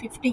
15,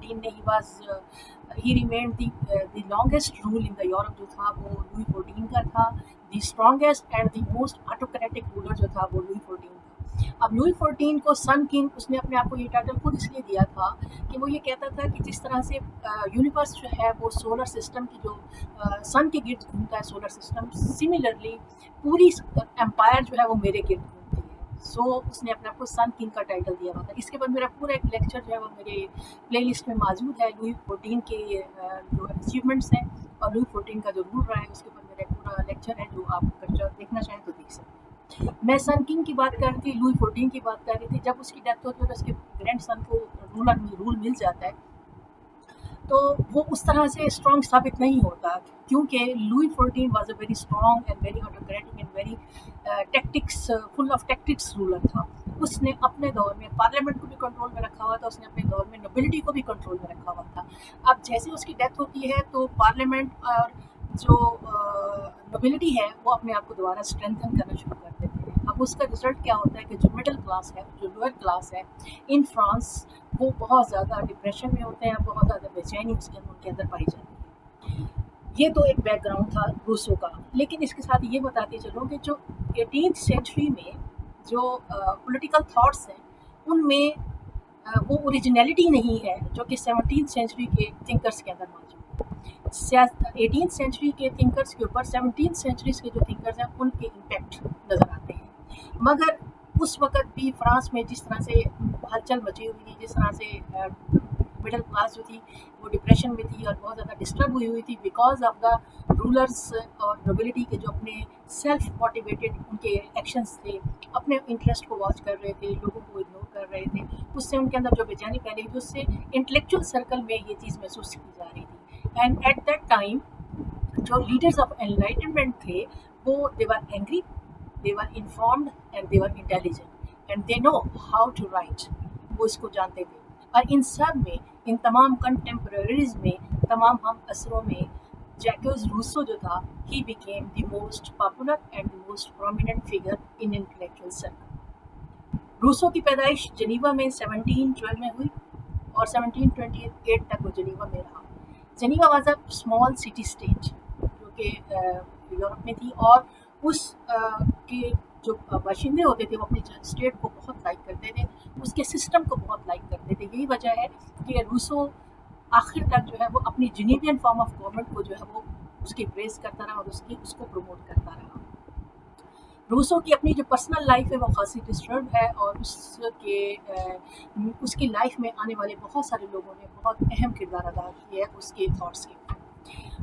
14 نے he remained the longest rule in the Europe جو تھا وہ لوئی 14 کا تھا. the strongest and the most autocratic ruler جو تھا وہ لوئی 14 تھا. اب لوئی 14 کو سن کنگ اس نے اپنے آپ کو یہ ٹائٹل خود اس لیے دیا تھا کہ وہ یہ کہتا تھا کہ جس طرح سے یونیورس جو ہے وہ سولر سسٹم کی جو سن کے گرد گھومتا ہے سولر سسٹم، سملرلی پوری امپائر جو ہے وہ میرے گرد گھومتی ہے. سو اس نے اپنے آپ کو سن کنگ کا ٹائٹل دیا ہوا تھا. اس کے بعد میرا پورا ایک لیکچر جو ہے وہ میرے پلے لسٹ میں موجود ہے، لوئی 14 کے جو اچیومنٹس ہیں اور لوئی 14 کا جو رول رہا ہے اس کے اوپر میرا ایک پورا لیکچر ہے جو آپ اگر دیکھنا چاہیں تو دیکھ سکتے ہیں. میں سن کنگ کی بات کر رہی تھی، لوئی 14 کی بات کر رہی تھی. جب اس کی ڈیتھ ہوتی ہے تو اس کے گرینڈ سن کو رول مل جاتا ہے تو وہ اس طرح سے اسٹرانگ ثابت نہیں ہوتا کیونکہ Louis 14 was a very strong and very autocratic and very tactics full of tactics ruler تھا. اس نے اپنے دور میں پارلیمنٹ کو بھی کنٹرول میں رکھا ہوا تھا، اس نے اپنے دور میں نوبلٹی کو بھی کنٹرول میں رکھا ہوا تھا. اب جیسے اس کی ڈیتھ ہوتی ہے تو پارلیمنٹ اور جو نوبلٹی ہے وہ اپنے آپ کو دوبارہ اسٹرینتھن کرنا شروع کر دیتے ہیں. اب اس کا رزلٹ کیا ہوتا ہے کہ جو مڈل کلاس ہے، جو لوئر کلاس ہے ان فرانس، وہ بہت زیادہ ڈپریشن میں ہوتے ہیں، بہت زیادہ بے چینی ان کے اندر پائی جاتی ہے. یہ تو ایک بیک گراؤنڈ تھا روسو کا. لیکن اس کے ساتھ یہ بتاتے چلو کہ جو 18th سینچری میں جو پولیٹیکل تھاٹس ہیں ان میں وہ اوریجنلٹی نہیں ہے جو کہ 17th سینچری کے تھنکرس کے اندر موجود ہے. 18th سینچری کے تھنکرس کے اوپر 17th سینچریز کے جو تھنکرز ہیں ان کے امپیکٹ نظر آتے ہیں. مگر اس وقت بھی فرانس میں جس طرح سے ہلچل مچی ہوئی تھی، جس طرح سے مڈل کلاس جو تھی وہ ڈپریشن میں تھی اور بہت زیادہ ڈسٹرب ہوئی تھی بیکاز آف دا رولرس اور نوبلٹی کے جو اپنے سیلف موٹیویٹیڈ ان کے ایکشنس تھے، اپنے انٹرسٹ کو واچ کر رہے تھے، لوگوں کو اگنور کر رہے تھے. اس سے ان کے اندر جو بے چینی پھیلی تھی اس سے انٹلیکچوئل سرکل میں یہ چیز محسوس کی جا رہی تھی. اینڈ ایٹ دیٹ ٹائم جو لیڈرز آف انلائٹنمنٹ تھے وہ دے ور angry, they were informed and they were intelligent and they know how to write. وہ اس کو جانتے تھے. اور ان سب میں، ان تمام کنٹمپریریز میں، تمام ہم عصروں میں جیکوز روسو جو تھا he became the most popular and the most prominent figure in intellectual circle. Rousseau کی پیدائش جنیوا میں 1712 میں ہوئی اور 1728 تک وہ جنیوا میں رہا. Geneva was a small city state جو کہ یورپ میں تھی اور اس کے جو باشندے ہوتے تھے وہ اپنی اسٹیٹ کو بہت لائک کرتے تھے، اس کے سسٹم کو بہت لائک کرتے تھے. یہی وجہ ہے کہ روسو آخر تک جو ہے وہ اپنی جنیوین فارم آف گورنمنٹ کو جو ہے وہ اس کی پریز کرتا رہا اور اس کو پروموٹ کرتا رہا. روسو کی اپنی جو پرسنل لائف ہے وہ خاصی ڈسٹربڈ ہے اور اس کی لائف میں آنے والے بہت سارے لوگوں نے بہت اہم کردار ادا کیا ہے اس کے تھاٹس کے.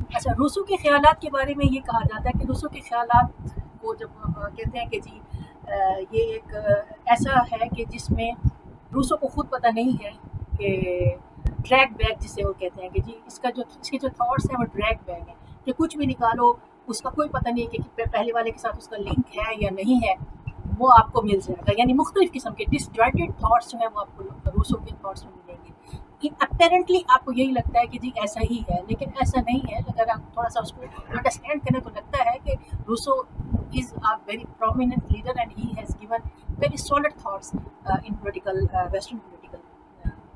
اچھا، روسو کے خیالات کے بارے میں یہ کہا جاتا ہے کہ روسو کے خیالات کو جب کہتے ہیں کہ جی یہ ایک ایسا ہے کہ جس میں روسو کو خود پتہ نہیں ہے کہ ڈریگ بیگ جسے وہ کہتے ہیں کہ جی اس کے جو تھاٹس ہیں وہ ڈریگ بیگ ہیں کہ کچھ بھی نکالو اس کا کوئی پتہ نہیں کہ پہلے والے کے ساتھ اس کا لنک ہے یا نہیں ہے، وہ آپ کو مل جائے گا. یعنی مختلف قسم کے ڈس جوائنٹڈ تھاٹس جو ہیں وہ آپ کو روسو کے تھاٹس میں ملیں گے. اپیرنٹلی آپ کو یہی لگتا ہے کہ جی ایسا ہی ہے، لیکن ایسا نہیں ہے. اگر آپ تھوڑا سا اس کو انڈرسٹینڈ کریں تو لگتا ہے کہ Rousseau is a very prominent leader and he has given very solid thoughts in political western political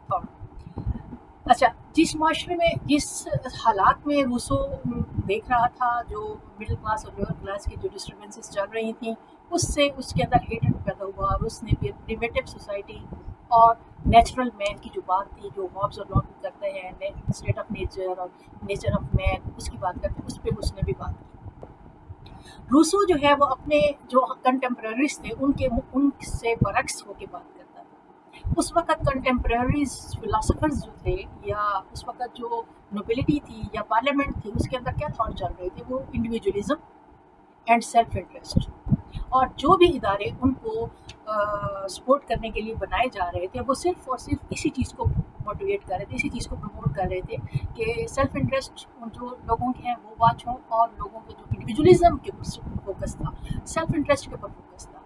thought. اچھا، جس معاشرے میں جس حالات میں روسو دیکھ رہا تھا، جو مڈل کلاس اور لوور کلاس کی جو ڈسٹربنسز چل رہی تھیں، اس سے اس کے اندر ہیٹڈ پیدا ہوا اور اس نے پھر پریمیٹو سوسائٹی اور نیچرل مین کی جو بات تھی، جو ہابز اور لاک کرتے ہیں اسٹیٹ آف نیچر اور نیچر آف مین، اس کی بات کرتے ہیں، اس پہ اس نے بھی بات کی. روسو جو ہے وہ اپنے جو کنٹمپریریز تھے ان سے برعکس ہو کے بات کرتا تھا. اس وقت کنٹمپریریز فلاسفرز جو تھے یا اس وقت جو نوبلٹی تھی یا پارلیمنٹ تھی، اس کے اندر کیا تھاٹ چل رہے تھے؟ وہ انڈیویجولزم اینڈ سیلف انٹرسٹ. اور جو بھی ادارے ان کو سپورٹ کرنے کے لیے بنائے جا رہے تھے وہ صرف اور صرف اسی چیز کو موٹیویٹ کر رہے تھے، اسی چیز کو پروموٹ کر رہے تھے کہ سیلف انٹرسٹ جو لوگوں کے ہیں وہ واچ ہوں اور لوگوں کے جو انڈیویجولزم کے اوپر فوکس تھا، سیلف انٹرسٹ کے اوپر فوکس تھا.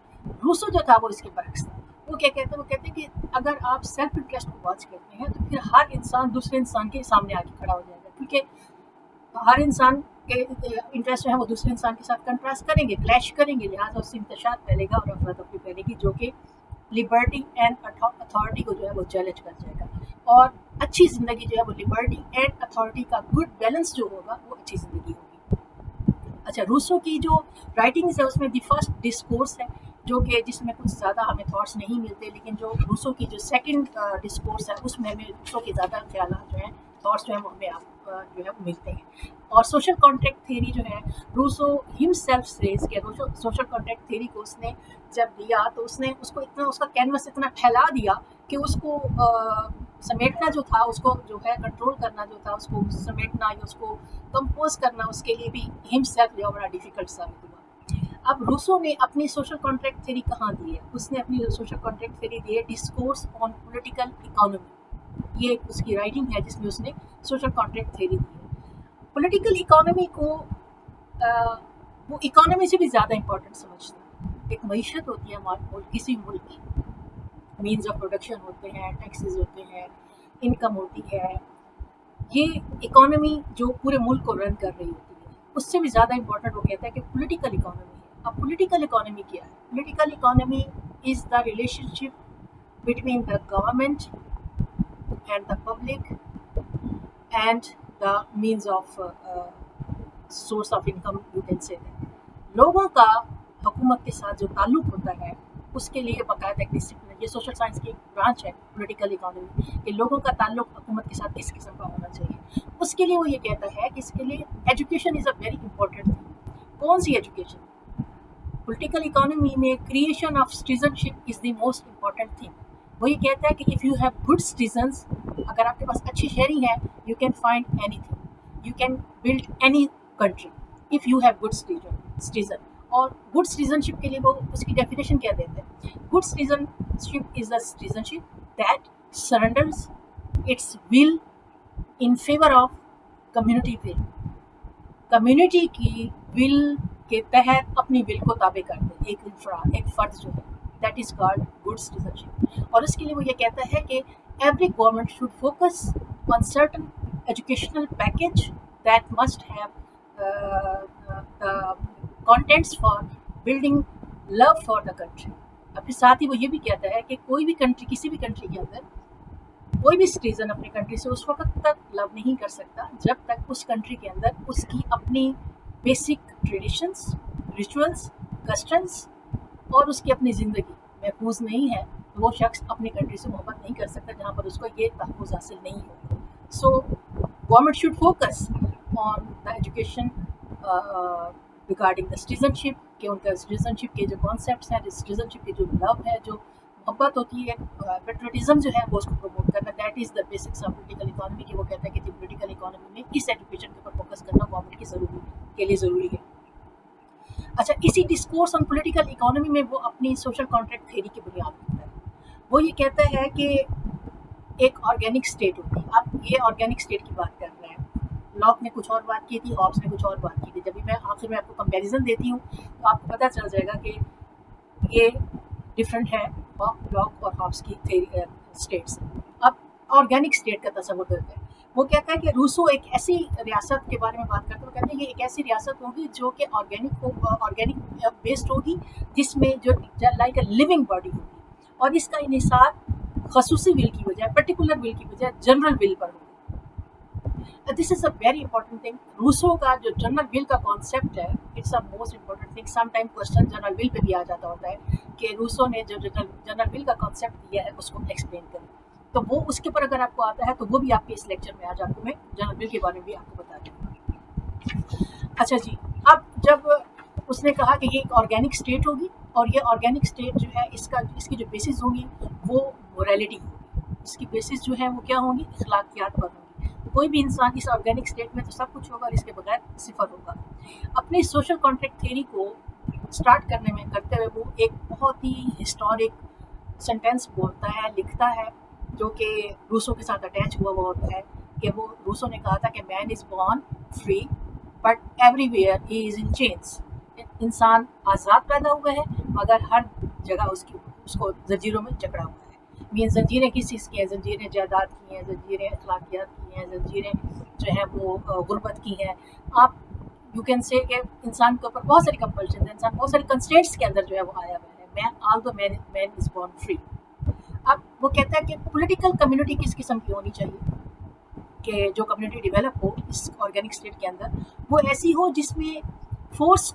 روسو جو تھا وہ اس کے برعکس تھا. وہ کیا کہتے ہیں؟ وہ کہتے ہیں کہ اگر آپ سیلف انٹرسٹ کو واچ کرتے ہیں تو پھر ہر انسان دوسرے انسان کے سامنے آ کے کھڑا ہو جائے گا، کیونکہ ہر انسان کے انٹرسٹ جو ہے وہ دوسرے انسان کے ساتھ کنٹراسٹ کریں گے، کلیش کریں گے، لہٰذا اس سے انتشار پھیلے گا اور افراتفری پھیلے گی جو کہ لبرٹی اینڈ اتھارٹی کو جو ہے وہ چیلنج کر جائے گا. اور اچھی زندگی جو ہے وہ لبرٹی اینڈ اتھارٹی کا گڈ بیلنس جو ہوگا وہ اچھی زندگی ہوگی. اچھا، روسو کی جو رائٹنگز ہے اس میں دی فرسٹ ڈسکورس ہے جو کہ جس میں کچھ زیادہ ہمیں تھاٹس نہیں ملتے، لیکن جو روسو کی جو سیکنڈ ڈسکورس ہے اس میں ہمیں روسو کے زیادہ خیالات جو ہیں، تھاٹس جو ہیں وہ ہمیں جو ہے وہ ملتے ہیں. اور سوشل کانٹریکٹ تھیوری جو ہے، روسو ہم سیلف سیز کہ سوشل کانٹریکٹ تھیوری کو اس نے جب دیا تو اس نے اس کو اتنا، اس کا کینوس اتنا پھیلا دیا کہ اس کو سمیٹنا جو تھا، اس کو جو ہے کنٹرول کرنا جو تھا، اس کو سمیٹنا یا اس کو کمپوز کرنا، اس کے لیے بھی ہم سیلف جو بڑا ڈیفیکلٹ ثابت ہوا. اب روسو نے اپنی سوشل کانٹریکٹ تھیوری کہاں دی ہے؟ اس نے اپنی سوشل کانٹریکٹ تھیوری دی ہے ڈسکورس آن پولیٹیکل اکانومی. یہ اس کی رائٹنگ ہے جس میں اس نے سوشل کانٹریکٹ تھیوری دی ہے. پولیٹیکل اکانومی کو وہ اکانومی سے بھی زیادہ امپورٹنٹ سمجھتا ہے. ایک معیشت ہوتی ہے ہمارے کسی ملک کی، مینز آف پروڈکشن ہوتے ہیں، ٹیکسز ہوتے ہیں، انکم ہوتی ہے. یہ اکانومی جو پورے ملک کو رن کر رہی ہوتی ہے، اس سے بھی زیادہ امپورٹنٹ وہ کہتا ہے کہ پولیٹیکل اکانومی ہے. اب پولیٹیکل اکانومی کیا ہے؟ Political economy is the relationship between the government and the public and the means of source of income you can say. لوگوں کا حکومت کے ساتھ جو تعلق ہوتا ہے اس کے لیے باقاعدہ ایک ڈسپلن، یہ سوشل سائنس کی ایک برانچ ہے پولیٹیکل اکانومی، کہ لوگوں کا تعلق حکومت کے ساتھ کس قسم کا ہونا چاہیے. اس کے لیے وہ یہ کہتا ہے کہ اس کے لیے education is a very important thing. کون سی ایجوکیشن؟ پولیٹیکل اکانومی میں creation of citizen ship is the most important thing. وہ یہ کہتا ہے کہ if you have good citizens, اگر آپ کے پاس اچھی شہری ہے، you can find any thing, you can build any country if you have good citizen. اور گڈ سٹیزن شپ کے لیے وہ اس کی ڈیفینیشن کیا دیتے ہیں؟ Good citizenship is a citizenship that surrenders its will in favour of community will. Community کی will کے تحت اپنی ول کو تابع کر دے ایک فرد جو ہے، that is called good citizenship. اور اس کے لیے وہ یہ کہتا ہے کہ every government should focus on certain educational package that must have contents for building love for the country. اپنے ساتھ ہی وہ یہ بھی کہتا ہے کہ کوئی بھی کنٹری، کسی بھی کنٹری کے اندر کوئی بھی سٹیزن اپنی کنٹری سے اس وقت تک لو نہیں کر سکتا جب تک اس کنٹری کے اندر اس کی اپنی بیسک ٹریڈیشنس، ریچولس، کسٹمس اور اس کی اپنی زندگی محفوظ نہیں ہے. وہ شخص اپنی کنٹری سے محبت نہیں کر سکتا جہاں پر اس کو یہ تحفظ حاصل نہیں ہوگا. So government should focus on the education regarding the citizenship, کہ ان کا سٹیزن شپ کے جو کانسیپٹس ہیں، سٹیزن شپ کی جو لو ہے، جو محبت ہوتی ہے، پیٹریوٹزم جو ہے وہ اس کو پروموٹ کرنا. That is the basics of political economy. کہ وہ کہتا ہے کہ پولیٹیکل اکانومی میں اس ایجوکیشن کے اوپر فوکس کرنا گورنمنٹ کے لیے ضروری ہے. اچھا، اسی ڈسکورس آن پولیٹیکل اکانومی میں وہ اپنی سوشل کانٹریکٹ تھیوری کی بنیاد رکھتا ہے. وہ یہ کہتا ہے کہ ایک آرگینک اسٹیٹ ہوتی ہے. آپ یہ آرگینک اسٹیٹ کی بات کر رہے ہیں، لاک نے کچھ اور بات کی تھی، ہابس نے کچھ اور بات کی تھی. جب میں آخر میں آپ کو کمپیریزن دیتی ہوں تو آپ کو پتہ چل جائے گا کہ یہ ڈفرینٹ ہے لاک اور ہابس کی اسٹیٹس. اب آرگینک اسٹیٹ کا تصور کرتے ہیں. وہ کہتا ہے کہ روسو ایک ایسی ریاست کے بارے میں بات کرتے ہیں. وہ کہتے ہیں یہ ایک ایسی ریاست ہوگی جو کہ آرگینک بیسڈ ہوگی، جس میں جو لائک اے لیونگ باڈی ہوگی، اور اس کا انحصار خصوصی ول کی بجائے، پرٹیکولر ول کی بجائے جنرل ول پر ہوگی. This is a very important thing. Rousseau کا جو جنرل ول کا کانسیپٹ ہے، it's a most important thing. Some time question general will پہ بھی آ جاتا ہوتا ہے کہ روسو نے جو جنرل ول کا کانسیپٹ دیا ہے اس کو ایکسپلین کریں. تو وہ اس کے اوپر اگر آپ کو آتا ہے تو وہ بھی آپ کے اس لیکچر میں آج آپ کو میں جنرل ول کے بارے میں بھی آپ کو بتا دوں. اچھا جی، اب جب اس نے کہا کہ یہ ایک آرگینک اسٹیٹ ہوگی، اور یہ آرگینک اسٹیٹ جو ہے اس کی جو بیسس ہوں گی وہ مورالٹی ہوگی. اس کی بیسس جو ہے وہ کیا ہوں گی؟ اخلاقیات پر ہوں گی. کوئی بھی انسان اس آرگینک اسٹیٹ میں تو سب کچھ ہوگا اور اس کے بغیر صفر ہوگا. اپنی سوشل کانٹریکٹ تھیوری کو اسٹارٹ کرتے ہوئے وہ ایک بہت ہی ہسٹورک سینٹینس بولتا ہے، لکھتا ہے، جو کہ روسو کے ساتھ اٹیچ ہوا ہوتا ہے. کہ وہ روسو نے کہا تھا کہ man is born free but everywhere he is in chains. انسان آزاد پیدا ہوا ہے مگر ہر جگہ اس کو زنجیروں میں جکڑا ہوا ہے. مین زنجیریں کس چیز کی ہیں؟ زنجیریں جائیداد کی ہیں، زنجیریں اخلاقیات کی ہیں، زنجیریں جو ہیں وہ غربت کی ہیں. آپ یو کین سے کہ انسان کے اوپر بہت ساری کمپلشن ہیں، انسان بہت ساری کنسٹرینٹس کے اندر جو ہے وہ آیا ہوا ہے. مین آل دا مین از بورن فری. اب وہ کہتا ہے کہ پولیٹیکل کمیونٹی کس قسم کی ہونی چاہیے کہ جو کمیونٹی ڈیولپ ہو اس آرگینک اسٹیٹ کے اندر وہ ایسی ہو جس میں فورس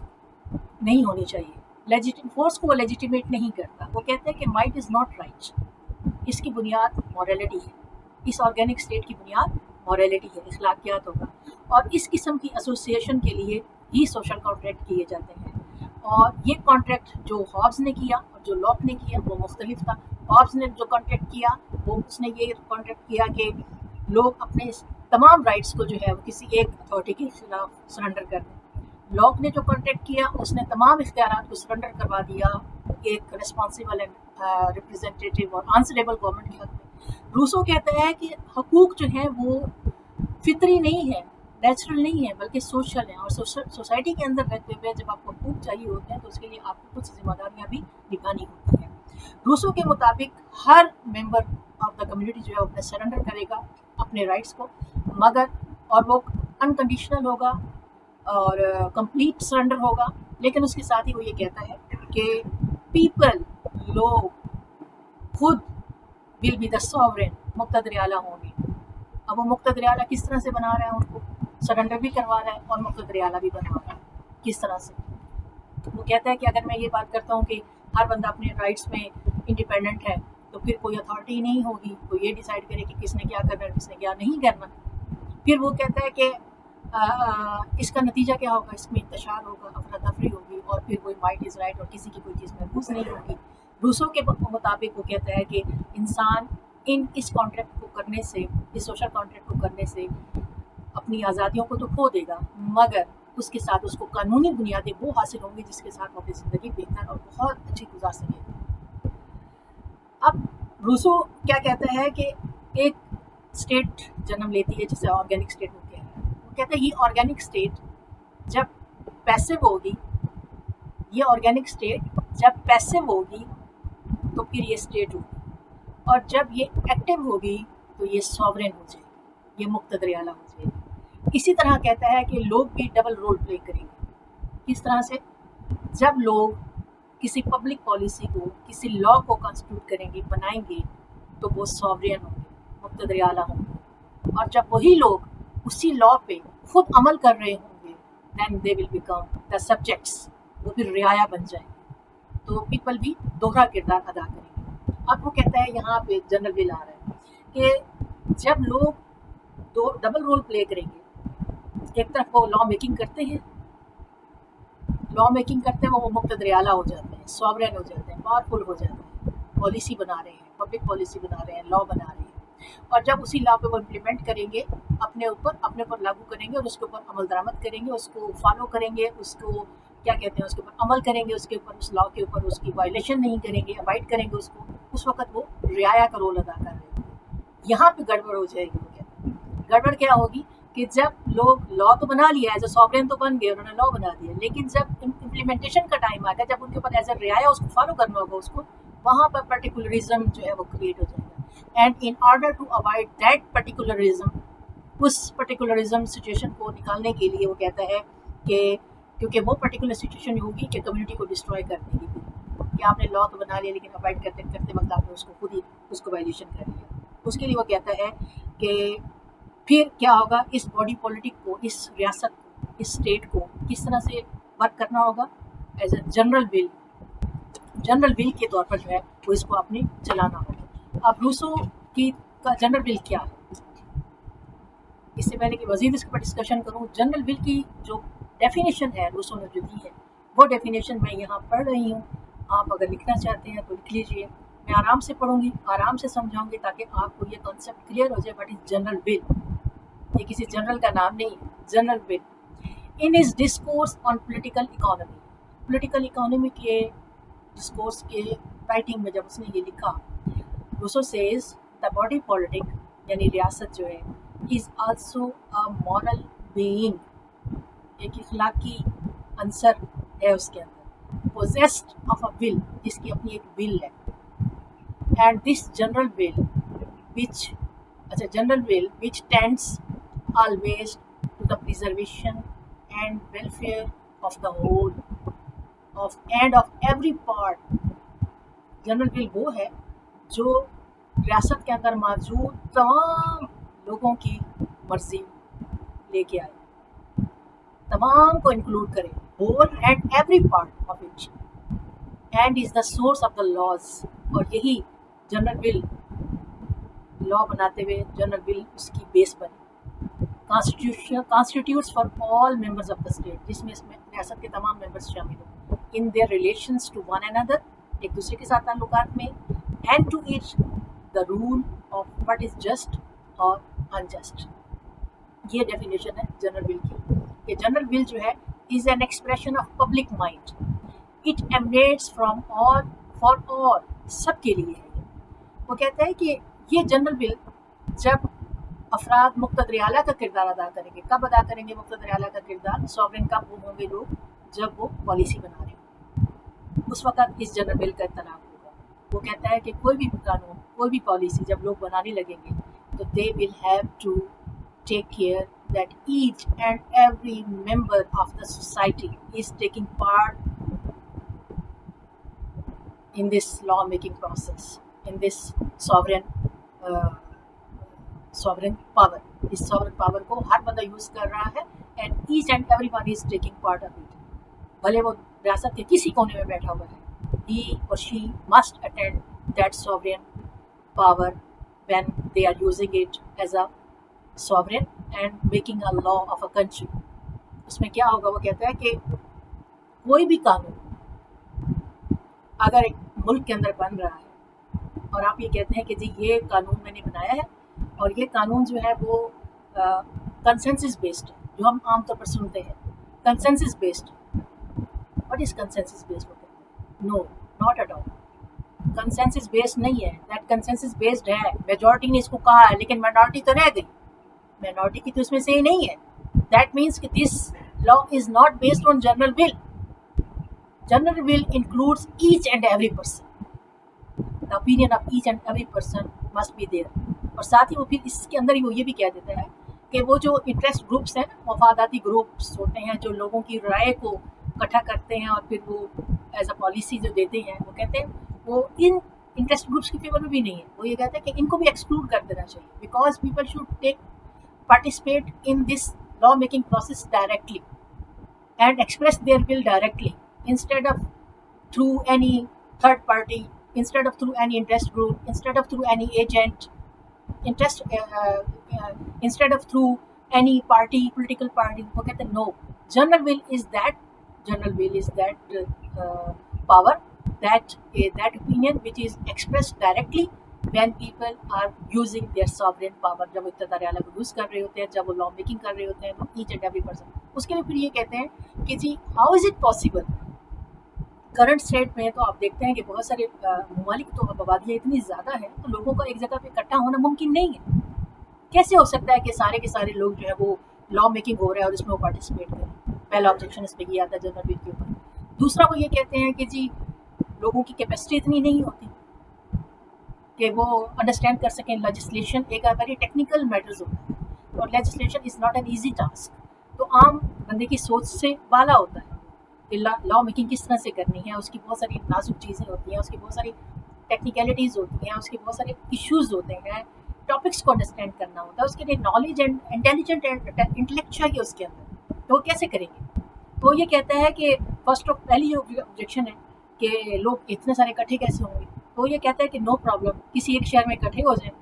نہیں ہونی چاہیے، فورس کو وہ لیجیٹیمیٹ نہیں کرتا. وہ کہتا ہے کہ مائٹ از ناٹ رائٹ، اس کی بنیاد مورالٹی ہے، اس آرگینک اسٹیٹ کی بنیاد مورالٹی ہے، اخلاقیات ہوگا. اور اس قسم کی ایسوسیشن کے لیے ہی سوشل کانٹریکٹ کیے جاتے ہیں. اور یہ کانٹریکٹ جو ہابز نے کیا اور جو لاک نے کیا وہ مختلف تھا. ہابز نے جو کانٹریکٹ کیا اس نے یہ کانٹریکٹ کیا کہ لوگ اپنے تمام رائٹس کو جو ہے وہ کسی ایک اتھارٹی کے خلاف سرنڈر کر دیں. لاک نے جو کانٹریکٹ کیا اس نے تمام اختیارات کو سرنڈر کروا دیا ایک ریسپانسیبل اینڈ ریپرزینٹیو اور آنسریبل گورنمنٹ کے حق میں. روسو کہتا ہے کہ حقوق جو ہیں وہ فطری نہیں ہے، نیچرل نہیں ہے، بلکہ سوشل ہیں. اور سوسائٹی کے اندر رہتے ہوئے جب آپ کو حقوق چاہیے ہوتے ہیں تو اس کے لیے آپ کو کچھ ذمہ داریاں بھی نبھانی ہوتی ہیں. روسو کے مطابق ہر ممبر آف دا کمیونٹی جو ہے اپنے سرنڈر کرے گا اپنے رائٹس کو، مگر اور وہ انکنڈیشنل ہوگا اور کمپلیٹ سرنڈر ہوگا. لیکن اس کے ساتھ ہی وہ یہ کہتا ہے کہ پیپل، لوگ خود ول بی دا ساورن، مقتدر اعلیٰ ہوں گے. اب وہ مقتدر اعلیٰ کس طرح سے بنا رہا ہے، ان کو سرنڈر بھی کروا رہا ہے اور مقتدر اعلیٰ بھی بنوا رہا ہے. کس طرح سے؟ وہ کہتا ہے کہ اگر میں یہ بات کرتا ہوں کہ ہر بندہ اپنے رائٹس میں انڈیپینڈنٹ ہے تو پھر کوئی اتھارٹی نہیں ہوگی کوئی یہ ڈیسائیڈ کرے کہ کس نے کیا کرنا ہے کس نے کیا نہیں کرنا. پھر وہ کہتا ہے کہ اس کا نتیجہ کیا ہوگا، اس میں انتشار ہوگا، افراتفری ہوگی اور پھر کوئی مائٹ از رائٹ اور کسی کی کوئی چیز محفوظ نہیں ہوگی. روسو کے مطابق وہ کہتا ہے کہ انسان اس کانٹریکٹ کو کرنے سے، اس سوشل کانٹریکٹ کو کرنے سے اپنی آزادیوں کو تو کھو دے گا، مگر اس کے ساتھ اس کو قانونی بنیادیں وہ حاصل ہوں گی جس کے ساتھ وہ اپنی زندگی بہتر اور بہت اچھی گزار سکے. اب روسو کیا کہتا ہے کہ ایک اسٹیٹ جنم لیتی ہے جسے آرگینک اسٹیٹ ہوتے ہیں. وہ کہتا ہے یہ آرگینک اسٹیٹ جب پیسو ہوگی، یہ آرگینک اسٹیٹ جب پیسو ہوگی تو پھر یہ اسٹیٹ ہوگی، اور جب یہ ایکٹیو ہوگی تو یہ ساورن ہو جائے گی، یہ مقتدر اعلیٰ ہو جائے گی. اسی طرح کہتا ہے کہ لوگ بھی ڈبل رول پلے کریں گے. کس طرح سے؟ جب لوگ کسی پبلک پالیسی کو، کسی لا کو کانسٹیٹیوٹ کریں گے، بنائیں گے، تو وہ ساورین ہوں گے، مقتدر اعلیٰ ہوں گے. اور جب وہی لوگ اسی لا پہ خود عمل کر رہے ہوں گے دین دے ول بیکم دا سبجیکٹس، وہ پھر رعایا بن جائیں گے. تو پیپل بھی دوہرا کردار ادا کریں گے. اب وہ کہتا ہے یہاں پہ جنرل ول آ رہا ہے کہ جب لوگ ڈبل رول پلے کریں گے، ایک طرف وہ لا میکنگ کرتے ہیں، وہ مقتدر اعلیٰ ہو جاتے ہیں، ساورین ہو جاتے ہیں، پاورفل ہو جاتے ہیں، پالیسی بنا رہے ہیں، پبلک پالیسی بنا رہے ہیں، لا بنا رہے ہیں. اور جب اسی لا پہ وہ امپلیمنٹ کریں گے، اپنے اوپر لاگو کریں گے اور اس کے اوپر عمل درآمد کریں گے، اس کو فالو کریں گے، اس کو کیا کہتے ہیں، اس کے اوپر عمل کریں گے، اس کے اوپر، اس لا کے اوپر اس کی وائلیشن نہیں کریں گے، اوائڈ کریں گے اس کو، اس وقت وہ رعایا کا رول ادا کر رہے ہیں. یہاں پہ گڑبڑ ہو جائے گی. وہ کہتے ہیں گڑبڑ کیا ہوگی کہ جب لوگ لا تو بنا لیا، ایز اے ساورین تو بن گئے، انہوں نے لا بنا دیا، لیکن جب امپلیمنٹیشن کا ٹائم آ گیا، جب ان کے اوپر ایز اے رعایا اس کو فالو کرنا ہوگا، اس کو وہاں پر پرٹیکولرزم جو ہے وہ کریٹ ہو جائے گا. And in order to avoid that particularism, اس پرٹیکولرزم سچویشن کو نکالنے کے لیے وہ کہتا ہے کہ کیونکہ وہ پرٹیکولر سچویشن ہوگی کہ کمیونٹی کو ڈسٹروائے کر دے گی، کہ آپ نے لا تو بنا لیا لیکن اوائڈ کرتے وقت آپ نے اس کو خود ہی اس کو وائلیشن کر لیا. اس کے لیے وہ کہتا ہے کہ پھر کیا ہوگا، اس باڈی پولیٹک کو، اس ریاست کو، اس اسٹیٹ کو کس طرح سے ورک کرنا ہوگا، ایز اے جنرل ول کے طور پر جو ہے وہ اس کو آپ نے چلانا ہوگا. اب روسو کا جنرل ول کیا ہے، اس سے پہلے کہ مزید اس کے پر ڈسکشن کروں، جنرل ول کی جو ڈیفینیشن ہے روسو نے جو دی ہے وہ ڈیفینیشن میں یہاں پڑھ رہی ہوں. آپ اگر لکھنا چاہتے ہیں تو لکھ لیجئے، میں آرام سے پڑھوں گی، آرام سے سمجھاؤں گی تاکہ آپ کو یہ کنسیپٹ کلیئر ہو جائے. بٹ از جنرل ول، یہ کسی جنرل کا نام نہیں ہے، general will. In his discourse on political economy, political economy کے ڈسکورس کے رائٹنگ میں جب اس نے یہ لکھا، Rousseau says the body politic یعنی ریاست جو ہے is also a moral being, ایک اخلاقی عنصر ہے اس کے اندر، پوزیسڈ آف اے ول، جس کی اپنی ایک ول ہے. And this general will which tends always to the preservation and welfare of the whole and of every part. General will وہ ہے جو ریاست کے اندر موجود تمام لوگوں کی مرضی لے کے آئے, تمام کو انکلوڈ کرے, whole and every part of it, and is the source of the laws. اور یہی جنرل ول لا بناتے ہوئے جنرل ول اس کی بیس بنی. Constitutes for all members of the state, جس میں ریاست کے تمام ممبرس شامل ہوں, in their relations to one اندر, ایک دوسرے کے ساتھ تعلقات میں, and to each the rule of what is just اور انجسٹ. یہ ڈیفینیشن ہے جنرل ول کی, کہ جنرل ول جو ہے is an expression of public mind, it emanates from all for all, سب کے لیے ہے. وہ کہتا ہے کہ یہ جنرل ول جب افراد مقتدر اعلیٰ کا کردار ادا کریں گے, کب ادا کریں گے مقتدر اعلیٰ کا کردار؟ سوورن کب وہ ہوں گے لوگ جب وہ پالیسی بنا رہے ہیں, اس وقت اس جنرل ول کا اطلاق ہوگا. وہ کہتا ہے کہ کوئی بھی قانون, کوئی بھی پالیسی جب لوگ بنانے لگیں گے تو they will have to take care that each and every member of the society is taking part in this law making process, in this sovereign power. اس sovereign power کو ہر بندہ یوز کر رہا ہے, and each and everyone is taking part of it. بھلے وہ ریاست کے کسی کونے میں بیٹھا ہوا ہے, he or she must attend that sovereign power when they are using it as a sovereign and making a law of a country. اس میں کیا ہوگا؟ وہ کہتا ہے کہ کوئی بھی قانون اگر ایک ملک کے اندر بن رہا ہے اور آپ یہ کہتے ہیں کہ جی یہ قانون میں نے بنایا ہے اور یہ قانون جو ہے وہ کنسنسس بیسڈ ہے, جو ہم عام طور پر سنتے ہیں consensus based. What is consensus based? No, not at all. Consensus based نہیں ہے. دیٹ کنسنسس بیسڈ ہے, میجورٹی نے اس کو کہا ہے, لیکن مائنورٹی تو رہ گئی, مائنورٹی کی تو اس میں سے ہی نہیں ہے. دیٹ مینس کہ this law is not based on general will. General will includes each and every person. The opinion of each and every person must be there. اور ساتھ ہی وہ پھر اس کے اندر ہی وہ یہ بھی کہہ دیتا ہے کہ وہ جو انٹرسٹ گروپس ہیں, مفاداتی گروپس ہوتے ہیں جو لوگوں کی رائے کو اکٹھا کرتے ہیں اور پھر وہ ایز اے پالیسی جو دیتے ہیں, وہ کہتے ہیں وہ ان انٹرسٹ گروپس کی فیور میں بھی نہیں ہے. وہ یہ کہتے ہیں کہ ان کو بھی ایکسکلوڈ کر دینا چاہیے, because people should take participate in this law making process directly and express there will directly, instead of through any third party, instead of through any interest group, instead of through any agent, instead of through any party, political party. وہ کہتے ہیں no, general will is that power, that opinion which is expressed directly when people are using their sovereign power. جب اقتدار اعلیٰ کو use کر رہے ہوتے ہیں, جب وہ لا میکنگ کر رہے ہوتے ہیں, تو each and every person. اس کے لیے پھر یہ کہتے ہیں کہ جی how is it possible. Current state میں تو آپ دیکھتے ہیں کہ بہت سارے ممالک تو آبادیاں اتنی زیادہ ہیں تو لوگوں کا ایک جگہ پہ اکٹھا ہونا ممکن نہیں ہے. کیسے ہو سکتا ہے کہ سارے کے سارے لوگ جو ہے وہ لا میکنگ ہو رہا ہے اور اس میں وہ پارٹیسپیٹ کریں؟ پہلا آبجیکشن اس پہ یہ آتا ہے جنرل ول کے اوپر. دوسرا وہ یہ کہتے ہیں کہ جی لوگوں کی کیپیسٹی اتنی نہیں ہوتی کہ وہ انڈرسٹینڈ کر سکیں لیجسلیشن. ایک ویری ٹیکنیکل میٹرز ہوتا ہے اور legislation is not an easy task. تو عام بندے کی سوچ سے بالا ہوتا ہے کہ لا میکنگ کس طرح سے کرنی ہے. اس کی بہت ساری نازک چیزیں ہوتی ہیں, اس کی بہت ساری ٹیکنیکلٹیز ہوتی ہیں, اس کے بہت سارے ایشوز ہوتے ہیں, ٹاپکس کو انڈرسٹینڈ کرنا ہوتا ہے. اس کے لیے knowledge and intelligent and intellect چاہیے اس کے اندر. تو وہ کیسے کریں گے؟ تو یہ کہتا ہے کہ پہلی جو آبجیکشن ہے کہ لوگ اتنے سارے اکٹھے کیسے ہوں گے. تو یہ کہتا ہے کہ نو پرابلم, کسی ایک شہر میں اکٹھے ہو جائیں.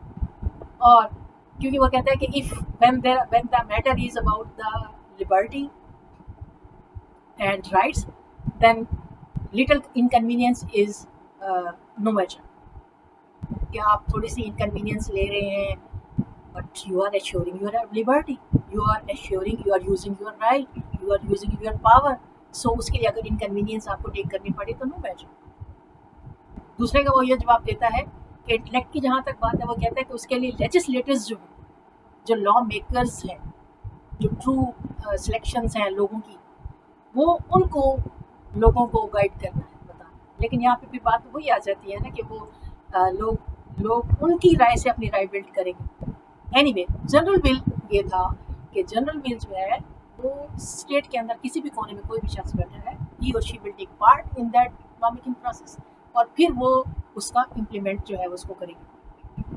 اور کیونکہ وہ کہتا ہے کہ if when the matter is about the liberty and rights, then little inconvenience is no matter. کہ آپ تھوڑی سی انکنوینئنس لے رہے ہیں, but you are assuring your liberty, you are assuring you are using your right, you are using your power. So اس کے لیے اگر inconvenience آپ کو ٹیک کرنی پڑے تو no matter. دوسرے کا وہ یہ جواب دیتا ہے کہ انٹلیکٹ کی جہاں تک بات ہے, وہ کہتا ہے کہ اس کے لیے لیجسلیٹرز جو ہیں, جو لا میکرز ہیں, جو ٹرو سلیکشنز ہیں لوگوں کی, وہ ان کو لوگوں کو گائیڈ کرنا ہے, بتانا. لیکن یہاں پہ بھی بات وہی آ جاتی ہے نا کہ وہ لوگ ان کی رائے سے اپنی رائے بلڈ کریں گے. اینی وے جنرل ول یہ تھا کہ جنرل ول جو ہے وہ اسٹیٹ کے اندر کسی بھی کونے میں کوئی بھی شخص بیٹھا ہے, ہی اور she will take part in that law making process, اور پھر وہ اس کا امپلیمنٹ جو ہے اس کو کرے گی.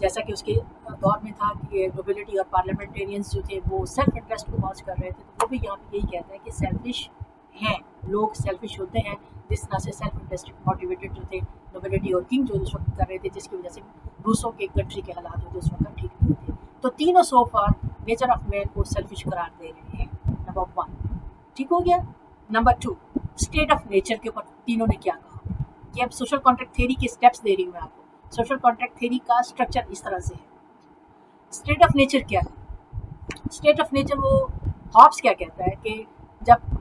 جیسا کہ اس کے دور میں تھا کہ نوبلٹی اور پارلیمنٹیرینس جو تھے وہ سیلف انٹرسٹ کو واچ کر رہے تھے، تو وہ بھی یہاں پہ یہی کہتا ہے کہ سیلفش ہیں لوگ، سیلفش ہوتے ہیں، جس طرح سے سیلف انٹرسٹ موٹیویٹڈ جو تھے نوبلٹی اور کنگ جو اس وقت کر رہے تھے، جس کی وجہ سے روسوں کے کنٹری کے حالات جو اس وقت ٹھیک نہیں تھے. تو تینوں سو فار نیچر آف مین کو سیلفش قرار دے رہے ہیں. نمبر 1 ٹھیک ہو گیا. نمبر 2 اسٹیٹ آف نیچر کے اوپر تینوں نے کیا کہا. یہ اب سوشل کانٹریکٹ تھیوری کے اسٹیپس دے رہی ہوں میں آپ کو. سوشل کانٹریکٹ تھیوری کا اسٹرکچر اس طرح سے ہے. اسٹیٹ آف نیچر کیا ہے؟ اسٹیٹ آف نیچر وہ ہابس کیا کہتا ہے کہ جب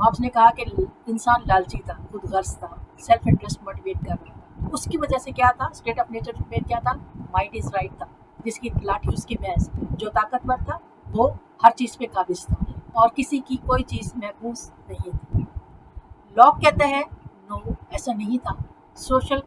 ہابس نے کہا کہ انسان لالچی تھا، خود غرض تھا، سیلف انٹرسٹ موٹیویٹ کر رہا تھا، اس کی وجہ سے کیا تھا اسٹیٹ آف نیچر میں کیا تھا، مائٹ از رائٹ تھا، جس کی لاٹھی اس کی بھینس، جو طاقتور تھا وہ ہر چیز پہ قابض تھا اور کسی کی کوئی چیز محفوظ نہیں تھی. لاک کہتا ہے نو ایسا نہیں تھا. Social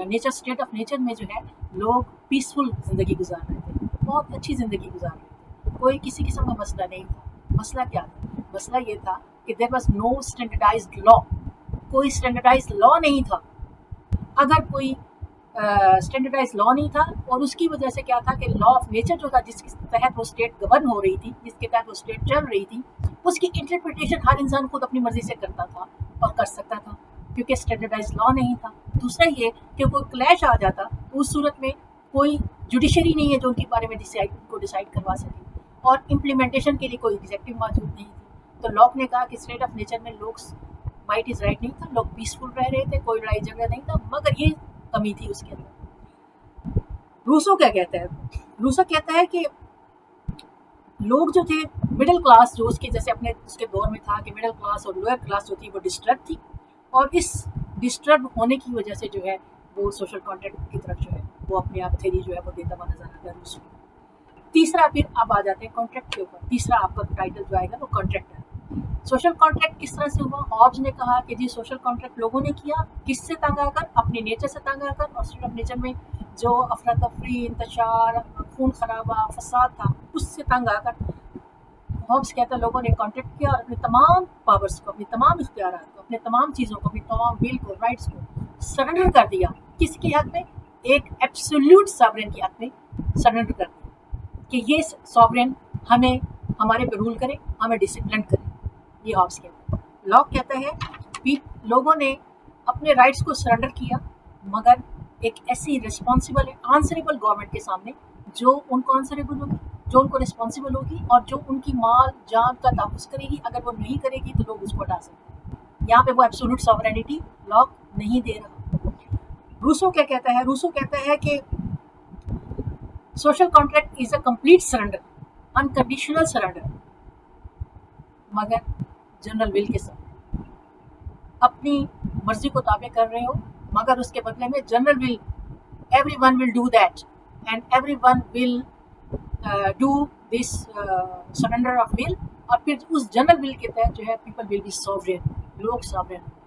nature state of nature میں جو ہے لوگ پیسفل زندگی گزار رہے تھے، بہت اچھی زندگی گزار رہے تھے، کوئی کسی قسم کا مسئلہ نہیں تھا. مسئلہ کیا تھا؟ مسئلہ یہ تھا کہ دیر واز نو اسٹینڈرڈائزڈ لا. کوئی اسٹینڈرڈائزڈ لا نہیں تھا. اگر کوئی اسٹینڈرڈائز لا نہیں تھا، اور اس کی وجہ سے کیا تھا کہ لا آف نیچر جو تھا، جس کے تحت وہ اسٹیٹ گورن ہو رہی تھی، جس کے تحت وہ اسٹیٹ چل رہی تھی، اس کی انٹرپریٹیشن ہر انسان خود اپنی مرضی سے کرتا تھا اور کر سکتا تھا، کیونکہ اسٹینڈرڈائز لا نہیں تھا. دوسرا یہ کہ کوئی کلیش آ جاتا تو اس صورت میں کوئی جوڈیشری نہیں ہے جو ان کے بارے میں ڈیسائیڈ کروا سکے، اور امپلیمنٹیشن کے لیے کوئی ایگزیکٹو موجود نہیں تھی. تو لاک نے کہا کہ اسٹیٹ آف نیچر میں لوگ مائٹ از رائٹ نہیں تھا، لوگ پیسفل رہ رہے تھے، کوئی لڑائی جھگڑا نہیں تھا، مگر یہ کمی تھی اس کے اندر. روسو کیا کہتا ہے؟ روسو کہتا ہے کہ لوگ جو تھے مڈل کلاس، جو اس کے جیسے اپنے اس کے دور میں تھا کہ مڈل کلاس اور لوئر کلاس جو تھی وہ ڈسٹرب تھی، اور اس ڈسٹرب ہونے کی وجہ سے جو ہے وہ سوشل کانٹریکٹ کی طرف جو ہے وہ اپنے آپ تھیری جو ہے وہ دیتا ہوا نظر آتا ہے روسو. تیسرا پھر اب آ جاتے ہیں کانٹریکٹ کے اوپر. تیسرا آپ کا ٹائٹل جو آئے گا وہ کانٹریکٹ ہے. سوشل کانٹریکٹ کس طرح سے ہوا؟ ہابس نے کہا کہ جی سوشل کانٹریکٹ لوگوں نے کیا کس سے تنگ آ کر؟ اپنی نیچر سے تنگ آ کر، اور اسٹیٹ آف نیچر میں جو افراتفری، انتشار، خون خرابہ، فساد تھا، اس سے تنگ آ کر ہابس کہتا ہے لوگوں نے کانٹریکٹ کیا اور اپنے تمام پاورز کو، اپنے تمام اختیارات کو، اپنے تمام چیزوں کو، اپنی تمام ول کو، رائٹس کو سرنڈر کر دیا. کس کی حق میں؟ ایک ایبسولوٹ ساورن کی حق میں سرنڈر کر دیا کہ یہ ساورن ہمیں ہمارے پہ رول کرے، ہمیں ڈسپلن کرے. یہ ہابس کہتا ہے. لاک کہتا ہے لوگوں نے اپنے رائٹس کو سرنڈر کیا، مگر ایک ایسی ریسپانسبل آنسریبل گورنمنٹ کے سامنے جو ان کو آنسریبل ہوگی، جو ان کو ریسپانسبل ہوگی، اور جو ان کی مال جان کا تحفظ کرے گی. اگر وہ نہیں کرے گی تو لوگ اس کو ہٹا سکتے ہیں. یہاں پہ وہ ایبسولوٹ ساورینٹی لاک نہیں دے رہا. روسو کیا کہتا ہے؟ روسو کہتا ہے کہ social contract is a complete surrender, unconditional surrender, مگر جنرل ول کے ساتھ. اپنی مرضی کو تابع کر رہے ہو، مگر اس کے بدلے میں general will, every one will do that and every one will do this surrender of will. اور پھر اس جنرل ول کے تحت جو ہے پیپل ول بی ساورین، لوگ ساورین ہوں گے،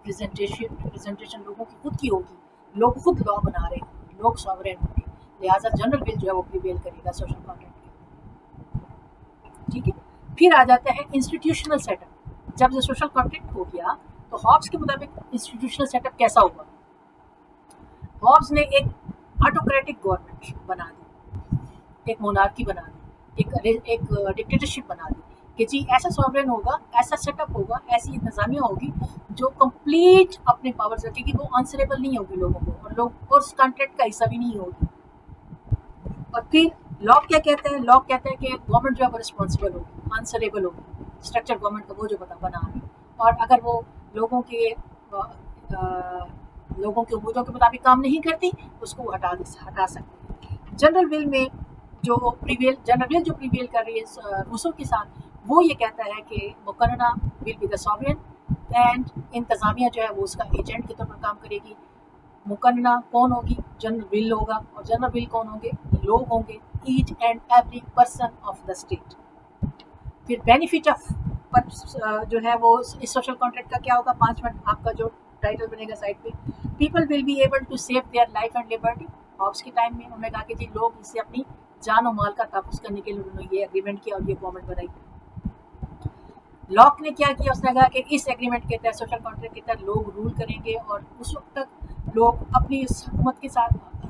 ریپرزنٹیشن لوگوں کی خود کی ہوگی، لوگ خود لا بنا رہے ہیں، لوگ ساورین ہوں گے، لہٰذا جنرل ول جو ہے وہ پریویل کرے گا سوشل کانٹریکٹ کے. ٹھیک ہے. پھر آ جاتا ہے انسٹیٹیوشنل سیٹ اپ. جب یہ سوشل کانٹریکٹ ہو گیا تو ہابس کے مطابق انسٹیٹیوشنل سیٹ اپ کیسا ہوگا؟ ہابس نے ایک آٹوکریٹک گورنمنٹ بنا دی، ایک مونارکی بنا دی، ایک ڈکٹیٹرشپ بنا دی کہ جی ایسا ساورین ہوگا، ایسا سیٹ اپ ہوگا، ایسی انتظامیہ ہوگی جو کمپلیٹ اپنے پاورز رکھے گی، وہ آنسریبل نہیں ہوگی لوگوں کو، اور لوگ اس کانٹریکٹ کا حصہ بھی نہیں ہوگی. اور پھر لاک کیا کہتا ہے؟ لاک کہتا ہے کہ گورنمنٹ جو ہے وہ رسپانسبل ہوگی، آنسریبل ہوگی، اسٹرکچر گورنمنٹ کا وہ جو بنا رہی ہے، اور اگر وہ لوگوں کے امودوں کے مطابق کام نہیں کرتی اس کو ہٹا سکتے ہیں. جنرل ول میں جو جنرل ول جو پریویل کر رہی ہے روسو کے ساتھ، وہ یہ کہتا ہے کہ مقررہ ول بی دا ساورین اینڈ انتظامیہ جو ہے وہ اس کا ایجنٹ کے طور پر کام کرے گی. مقننہ کون ہوگی؟ جنرل ول ہوگا، اور جنرل ول کون ہوں گے؟ لوگ ہوں گے، each and every person of the state. پھر بینیفٹ آف جو ہے وہ اس سوشل کانٹریکٹ کا کیا ہوگا؟ 5 منٹ آپ کا جو ٹائٹل بنے گا سائٹ پہ، people will be able to save their life and liberty. Hobbes کے ٹائم میں انہوں نے کہا کہ جی لوگ اس سے اپنی جان و مال کا تحفظ کرنے کے لیے انہوں نے یہ ایگریمنٹ کیا اور یہ گورنمنٹ بنائی. لاک نے کیا کیا؟ اس نے کہا کہ اس ایگریمنٹ کے تحت، سوشل کانٹریکٹ کے تحت لوگ رول کریں گے، اور اس وقت تک لوگ اپنی اس حکومت کے ساتھ